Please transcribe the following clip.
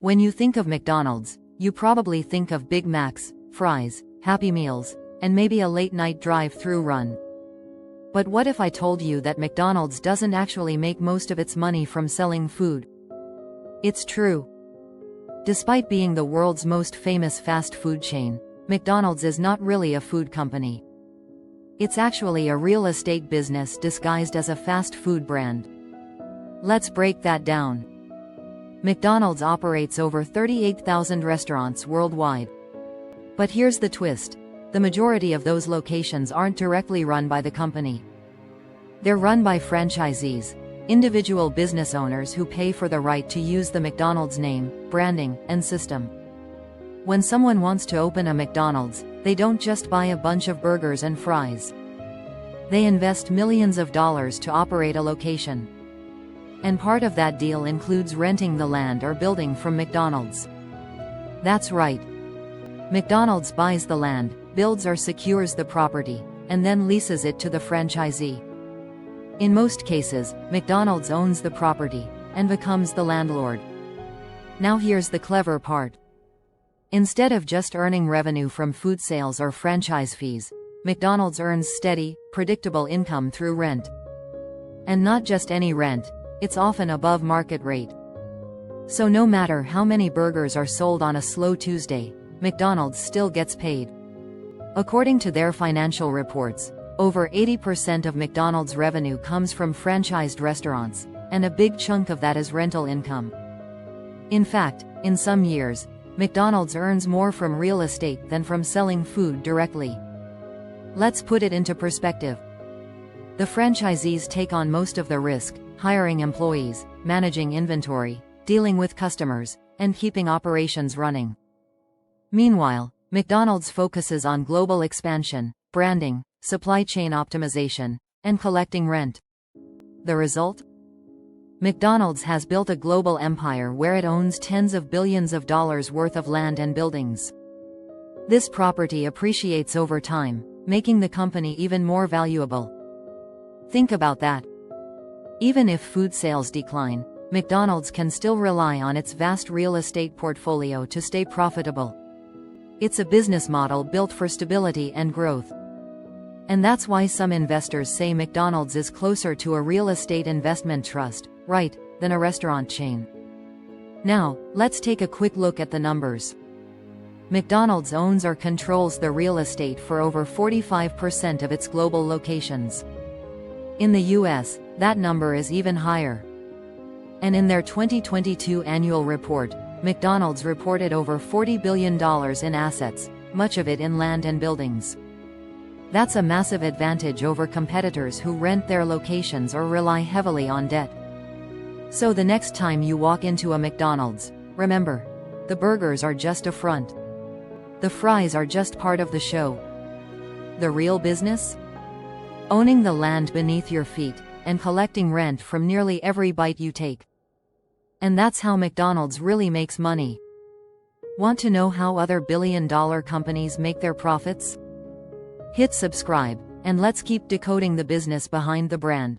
When you think of McDonald's, you probably think of Big Macs, fries, Happy Meals, and maybe a late-night drive-through run. But what if I told you that McDonald's doesn't actually make most of its money from selling food? It's true. Despite being the world's most famous fast food chain, McDonald's is not really a food company. It's actually a real estate business disguised as a fast food brand. Let's break that down. McDonald's operates over 38,000 restaurants worldwide. But here's the twist. The majority of those locations aren't directly run by the company. They're run by franchisees, individual business owners who pay for the right to use the McDonald's name, branding, and system. When someone wants to open a McDonald's, they don't just buy a bunch of burgers and fries. They invest millions of dollars to operate a location. And part of that deal includes renting the land or building from McDonald's. That's right. McDonald's buys the land, builds or secures the property, and then leases it to the franchisee. In most cases, McDonald's owns the property and becomes the landlord. Now here's the clever part. Instead of just earning revenue from food sales or franchise fees, McDonald's earns steady, predictable income through rent. And not just any rent, it's often above market rate. So no matter how many burgers are sold on a slow Tuesday, McDonald's still gets paid. According to their financial reports, over 80% of McDonald's revenue comes from franchised restaurants, and a big chunk of that is rental income. In fact, in some years, McDonald's earns more from real estate than from selling food directly. Let's put it into perspective. The franchisees take on most of the risk, hiring employees, managing inventory, dealing with customers, and keeping operations running. Meanwhile, McDonald's focuses on global expansion, branding, supply chain optimization, and collecting rent. The result? McDonald's has built a global empire where it owns tens of billions of dollars worth of land and buildings. This property appreciates over time, making the company even more valuable. Think about that. Even if food sales decline, McDonald's can still rely on its vast real estate portfolio to stay profitable. It's a business model built for stability and growth. And that's why some investors say McDonald's is closer to a real estate investment trust, right, than a restaurant chain. Now, let's take a quick look at the numbers. McDonald's owns or controls the real estate for over 45% of its global locations. In the US, that number is even higher. And in their 2022 annual report, McDonald's reported over $40 billion in assets, much of it in land and buildings. That's a massive advantage over competitors who rent their locations or rely heavily on debt. So the next time you walk into a McDonald's, remember, the burgers are just a front. The fries are just part of the show. The real business? Owning the land beneath your feet, and collecting rent from nearly every bite you take. And that's how McDonald's really makes money. Want to know how other billion-dollar companies make their profits? Hit subscribe, and let's keep decoding the business behind the brand.